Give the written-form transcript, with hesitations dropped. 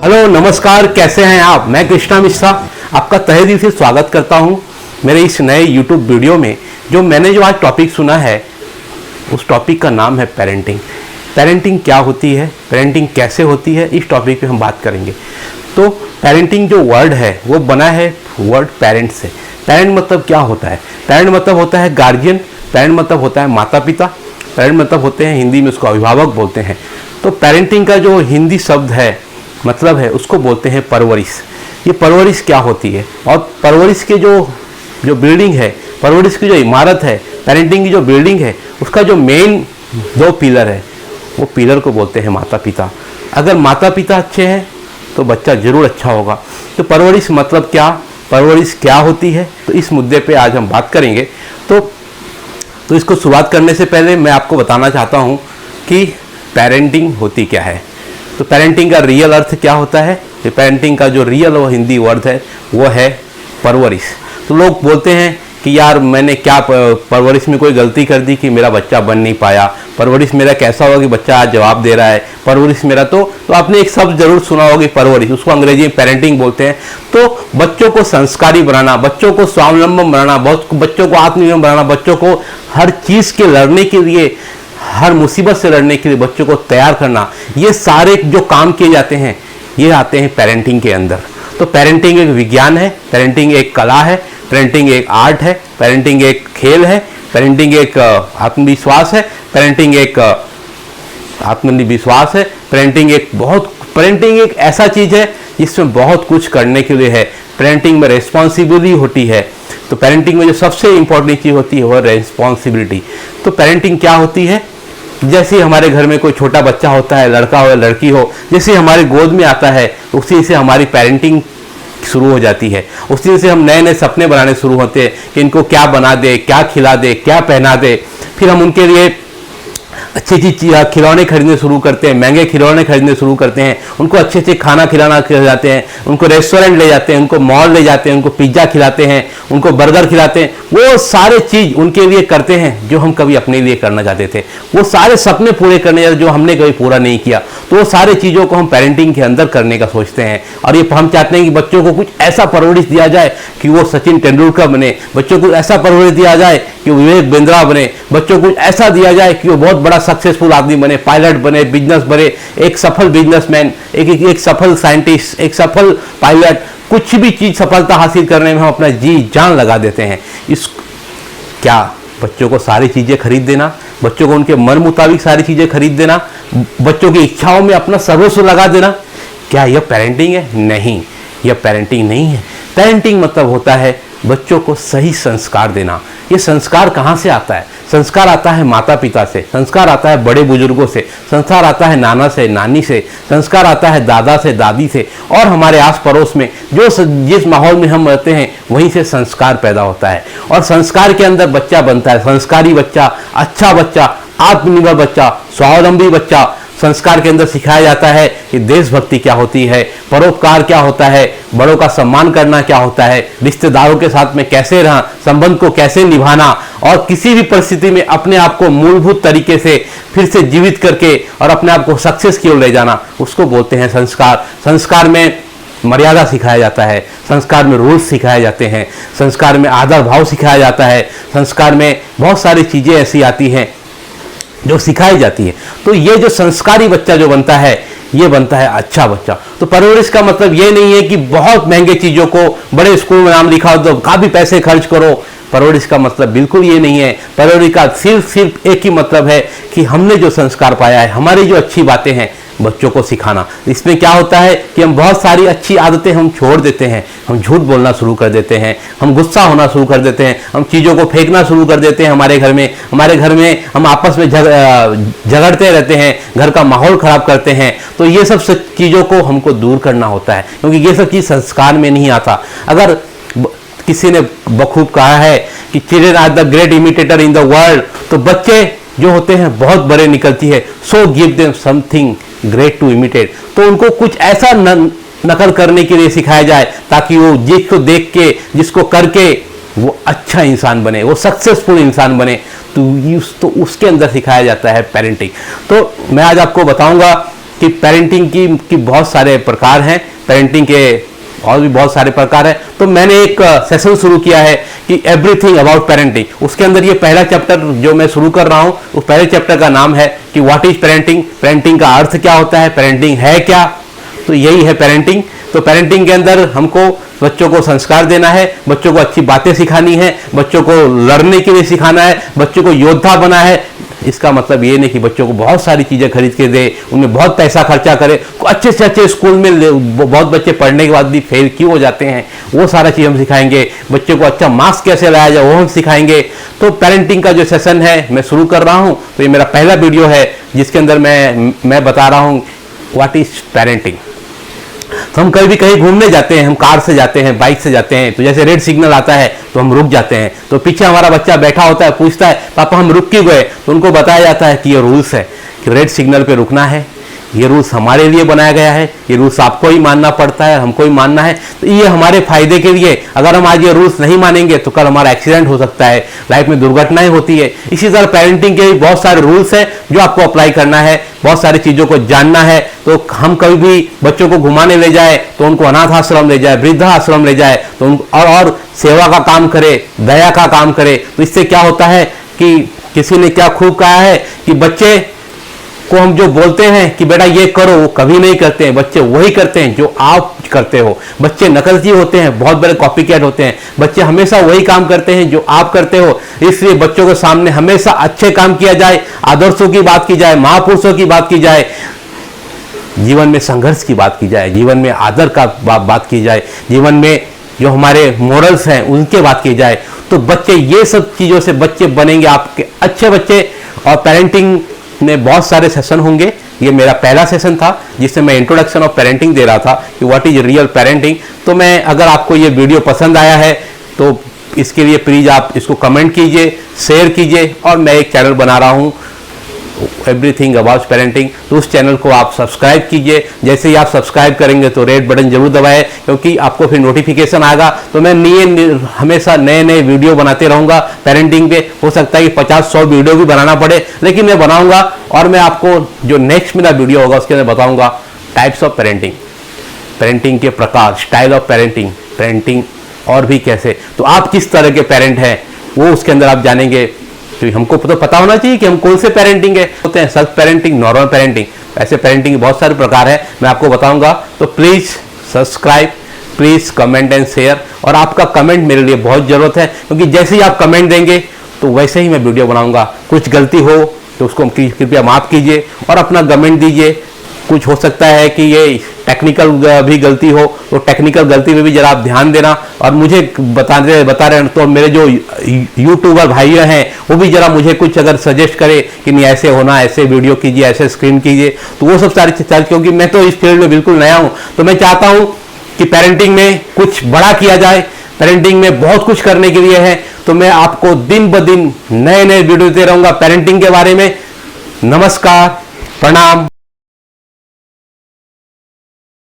Hello नमस्कार, कैसे हैं आप। मैं कृष्णा मिश्रा आपका तहे दिल से स्वागत करता हूं मेरे इस नए YouTube वीडियो में। मैंने जो आज टॉपिक सुना है उस टॉपिक का नाम है पेरेंटिंग। पेरेंटिंग क्या होती है, पेरेंटिंग कैसे होती है, इस टॉपिक पे हम बात करेंगे। तो पेरेंटिंग जो वर्ड है वो बना है वर्ड पेरेंट से। पेरेंट मतलब क्या होता है? पेरेंट मतलब होता है गार्जियन, पेरेंट मतलब होता है माता पिता, पेरेंट मतलब होते हैं, हिंदी में उसको अभिभावक बोलते हैं। तो पेरेंटिंग का जो हिंदी शब्द है मतलब है उसको बोलते हैं परवरिश। ये परवरिश क्या होती है और परवरिश के जो बिल्डिंग है, परवरिश की जो इमारत है, पेरेंटिंग की जो बिल्डिंग है, उसका जो मेन दो पिलर है वो पिलर को बोलते हैं माता पिता। अगर माता पिता अच्छे हैं तो बच्चा जरूर अच्छा होगा। तो परवरिश मतलब क्या, परवरिश क्या होती है, तो इस मुद्दे पे आज हम बात करेंगे। तो इसको शुरुआत करने से पहले मैं आपको बताना चाहता हूँ कि पेरेंटिंग होती क्या है। तो पेरेंटिंग का रियल अर्थ क्या होता है? तो पेरेंटिंग का जो रियल वो हिंदी वर्ड है वो है परवरिश। तो लोग बोलते हैं कि यार मैंने क्या परवरिश में कोई गलती कर दी कि मेरा बच्चा बन नहीं पाया, परवरिश मेरा कैसा होगा कि बच्चा आज जवाब दे रहा है, परवरिश मेरा तो आपने एक शब्द जरूर सुना होगा परवरिश, उसको अंग्रेजी में पेरेंटिंग बोलते हैं। तो बच्चों को संस्कारी बनाना, बच्चों को स्वावलंबन बनाना, बच्चों को आत्मनिर्भर बनाना, बच्चों को हर चीज़ के लड़ने के लिए, हर मुसीबत से लड़ने के लिए बच्चों को तैयार करना, ये सारे जो काम किए जाते हैं ये आते हैं पेरेंटिंग के अंदर। तो पेरेंटिंग एक विज्ञान है, पेरेंटिंग एक कला है, पेरेंटिंग एक आर्ट है, पेरेंटिंग एक खेल है, पेरेंटिंग एक आत्मविश्वास है, पेरेंटिंग एक आत्मविश्वास है, पेरेंटिंग एक ऐसा चीज़ है जिसमें बहुत कुछ करने के लिए है। पेरेंटिंग में रेस्पॉन्सिबिलिटी होती है। तो पेरेंटिंग में जो सबसे इंपॉर्टेंट चीज़ होती है वो रेस्पॉन्सिबिलिटी। तो पेरेंटिंग क्या होती है? जैसे हमारे घर में कोई छोटा बच्चा होता है, लड़का हो या लड़की हो, जैसे हमारे गोद में आता है उसी से हमारी पेरेंटिंग शुरू हो जाती है। उसी से हम नए नए सपने बनाने शुरू होते हैं कि इनको क्या बना दे, क्या खिला दे, क्या पहना दे। फिर हम उनके लिए अच्छी खिलौने खरीदने शुरू करते हैं, महंगे खिलौने खरीदने शुरू करते हैं, उनको अच्छे अच्छे खाना खिलाना जाते हैं, उनको रेस्टोरेंट ले जाते हैं, उनको मॉल ले जाते हैं, उनको पिज्ज़ा खिलाते हैं, उनको बर्गर खिलाते हैं। वो सारे चीज़ उनके लिए करते हैं जो हम कभी अपने लिए करना चाहते थे। वो सारे सपने पूरे करने जो हमने कभी पूरा नहीं किया, तो वो सारे चीज़ों को हम पेरेंटिंग के अंदर करने का सोचते हैं। और ये हम चाहते हैं कि बच्चों को कुछ ऐसा परवरिश दिया जाए कि वो सचिन तेंदुलकर बने, बच्चों को ऐसा परवरिश दिया जाए कि विवेक बिंद्रा बने, बच्चों को ऐसा दिया जाए कि वो बहुत बड़ा सक्सेसफुल आदमी बने, पायलट बने, बिजनेस बने, एक सफल बिजनेसमैन, एक सफल साइंटिस्ट, एक सफल पायलट। कुछ भी चीज़ सफलता हासिल करने में हम अपना जी जान लगा देते हैं। क्या बच्चों को सारी चीज़ें खरीद देना, बच्चों को उनके मन मुताबिक सारी चीज़ें खरीद देना, बच्चों की इच्छाओं में अपना सर्वस्व लगा देना, क्या यह पेरेंटिंग है? नहीं, यह पेरेंटिंग नहीं है। पेरेंटिंग मतलब होता है बच्चों को सही संस्कार देना। ये संस्कार कहाँ से आता है? संस्कार आता है माता पिता से, संस्कार आता है बड़े बुजुर्गों से, संस्कार आता है नाना से, नानी से, संस्कार आता है दादा से, दादी से, और हमारे आस पड़ोस में जिस माहौल में हम रहते हैं वहीं से संस्कार पैदा होता है। और संस्कार के अंदर बच्चा बनता है, संस्कारी बच्चा, अच्छा बच्चा, आत्मनिर्भर बच्चा, स्वावलंबी बच्चा। संस्कार के अंदर सिखाया जाता है कि देशभक्ति क्या होती है, परोपकार क्या होता है, बड़ों का सम्मान करना क्या होता है, रिश्तेदारों के साथ में कैसे रहना, संबंध को कैसे निभाना, और किसी भी परिस्थिति में अपने आप को मूलभूत तरीके से फिर से जीवित करके और अपने आप को सक्सेस की ओर ले जाना, उसको बोलते हैं संस्कार। संस्कार में मर्यादा सिखाया जाता है, संस्कार में रूल्स सिखाए जाते हैं, संस्कार में आदर भाव सिखाया जाता है, संस्कार में बहुत सारी चीज़ें ऐसी आती हैं जो सिखाई जाती है। तो ये जो संस्कारी बच्चा जो बनता है ये बनता है अच्छा बच्चा। तो परवरिश का मतलब ये नहीं है कि बहुत महंगे चीज़ों को बड़े स्कूल में नाम लिखाओ तो काफ़ी पैसे खर्च करो। परवरिश का मतलब बिल्कुल ये नहीं है। परवरिश का सिर्फ एक ही मतलब है कि हमने जो संस्कार पाया है, हमारी जो अच्छी बातें हैं, बच्चों को सिखाना। इसमें क्या होता है कि हम बहुत सारी अच्छी आदतें हम छोड़ देते हैं, हम झूठ बोलना शुरू कर देते हैं, हम गुस्सा होना शुरू कर देते हैं, हम चीज़ों को फेंकना शुरू कर देते हैं। हमारे घर में हम आपस में झगड़ते रहते हैं, घर का माहौल खराब करते हैं। तो ये सब चीज़ों को हमको दूर करना होता है, क्योंकि ये सब चीज़ संस्कार में नहीं आता। अगर किसी ने बखूब कहा है कि children are the great imitator in the world, तो बच्चे जो होते हैं बहुत बड़े निकलती है। So give them something great to imitate. तो उनको कुछ ऐसा नकल करने के लिए सिखाया जाए ताकि वो जिसको देख के, जिसको करके वो अच्छा इंसान बने, वो सक्सेसफुल इंसान बने। तो उसके अंदर सिखाया जाता है पेरेंटिंग। तो मैं आज आपको बताऊंगा कि पेरेंटिंग की बहुत सारे प्रकार हैं, पेरेंटिंग के और भी बहुत सारे प्रकार हैं। तो मैंने एक सेशन शुरू किया है कि एवरीथिंग अबाउट पेरेंटिंग। उसके अंदर ये पहला चैप्टर जो मैं शुरू कर रहा हूँ, उस पहले चैप्टर का नाम है कि व्हाट इज पेरेंटिंग, पेरेंटिंग का अर्थ क्या होता है, पेरेंटिंग है क्या। तो यही है पेरेंटिंग। तो पेरेंटिंग के अंदर हमको बच्चों को संस्कार देना है, बच्चों को अच्छी बातें सिखानी है, बच्चों को लड़ने के लिए सिखाना है, बच्चों को योद्धा बना है। इसका मतलब ये नहीं कि बच्चों को बहुत सारी चीज़ें खरीद के दे, उनमें बहुत पैसा खर्चा करे, अच्छे से अच्छे स्कूल में बहुत बच्चे पढ़ने के बाद भी फेल क्यों हो जाते हैं, वो सारा चीज़ हम सिखाएंगे। बच्चों को अच्छा मार्क्स कैसे लाया जाए वो हम सिखाएंगे। तो पेरेंटिंग का जो सेशन है मैं शुरू कर रहा हूँ। तो ये मेरा पहला वीडियो है जिसके अंदर मैं बता रहा हूँ व्हाट इज पेरेंटिंग। तो हम कभी भी कहीं घूमने जाते हैं, हम कार से जाते हैं, बाइक से जाते हैं, तो जैसे रेड सिग्नल आता है तो हम रुक जाते हैं। तो पीछे हमारा बच्चा बैठा होता है, पूछता है पापा हम रुक क्यों गए, तो उनको बताया जाता है कि ये रूल्स है कि रेड सिग्नल पे रुकना है, ये रूल्स हमारे लिए बनाया गया है, ये रूल्स आपको ही मानना पड़ता है, हमको ही मानना है। तो ये हमारे फायदे के लिए, अगर हम आज ये रूल्स नहीं मानेंगे तो कल हमारा एक्सीडेंट हो सकता है, लाइफ में दुर्घटनाएं होती है। इसी तरह पेरेंटिंग के भी बहुत सारे रूल्स हैं जो आपको अप्लाई करना है, बहुत सारी चीज़ों को जानना है। तो हम कभी भी बच्चों को घुमाने ले जाए तो उनको अनाथ आश्रम ले जाए, वृद्धाश्रम ले जाए, तो और सेवा का काम करे, दया का काम करे। तो इससे क्या होता है कि किसी ने क्या खूब कहा है कि बच्चे को हम जो बोलते हैं कि बेटा ये करो, वो कभी नहीं करते हैं। बच्चे वही करते हैं जो आप करते हो। बच्चे नकलची होते हैं, बहुत बड़े कॉपी कैट होते हैं। बच्चे हमेशा वही काम करते हैं जो आप करते हो। इसलिए बच्चों के सामने हमेशा अच्छे काम किया जाए, आदर्शों की बात की जाए, महापुरुषों की बात की जाए, जीवन में संघर्ष की बात की जाए, जीवन में आदर का बात की जाए, जीवन में जो हमारे मोरल्स हैं उनके बात की जाए। तो बच्चे ये सब चीज़ों से बच्चे बनेंगे आपके अच्छे बच्चे। और पेरेंटिंग में बहुत सारे सेशन होंगे। ये मेरा पहला सेशन था जिससे मैं इंट्रोडक्शन ऑफ पेरेंटिंग दे रहा था कि व्हाट इज रियल पेरेंटिंग। तो मैं, अगर आपको ये वीडियो पसंद आया है तो इसके लिए प्लीज़ आप इसको कमेंट कीजिए, शेयर कीजिए। और मैं एक चैनल बना रहा हूँ एवरीथिंग अबाउट पेरेंटिंग, तो उस चैनल को आप सब्सक्राइब कीजिए। जैसे ही आप सब्सक्राइब करेंगे तो रेड बटन जरूर दबाएं, क्योंकि आपको फिर नोटिफिकेशन आएगा। तो मैं हमेशा नए नए वीडियो बनाते रहूँगा पेरेंटिंग पे। हो सकता है कि 50-100 वीडियो भी बनाना पड़े, लेकिन मैं बनाऊँगा। और मैं आपको जो नेक्स्ट मेरा वीडियो होगा उसके अंदर बताऊँगा टाइप्स ऑफ पेरेंटिंग, पेरेंटिंग के प्रकार, स्टाइल ऑफ पेरेंटिंग, पेरेंटिंग और भी कैसे। तो आप किस तरह के पेरेंट हैं वो उसके अंदर आप जानेंगे। तो हमको तो पता होना चाहिए कि हम कौन से पेरेंटिंग है होते हैं, सख्त पेरेंटिंग, नॉर्मल पेरेंटिंग। ऐसे पेरेंटिंग के बहुत सारे प्रकार है, मैं आपको बताऊंगा। तो please subscribe, please comment and share. और आपका कमेंट मेरे लिए बहुत ज़रूरत है, क्योंकि जैसे ही आप कमेंट देंगे तो वैसे ही मैं वीडियो बनाऊंगा। कुछ गलती हो तो उसको कृपया माफ़ कीजिए और अपना कमेंट दीजिए। कुछ हो सकता है कि ये टेक्निकल भी गलती हो, तो टेक्निकल गलती में भी जरा आप ध्यान देना। और मुझे बता रहे हैं तो मेरे जो यूट्यूबर भाई हैं वो भी जरा मुझे कुछ अगर सजेस्ट करे कि नहीं ऐसे होना, ऐसे वीडियो कीजिए, ऐसे स्क्रीन कीजिए, तो वो सब सारी चीज़, क्योंकि मैं तो इस फील्ड में बिल्कुल नया हूँ। तो मैं चाहता हूँ कि पेरेंटिंग में कुछ बड़ा किया जाए, पेरेंटिंग में बहुत कुछ करने के लिए है। तो मैं आपको दिन ब दिन नए नए वीडियो देते रहूँगा पेरेंटिंग के बारे में। नमस्कार, प्रणाम।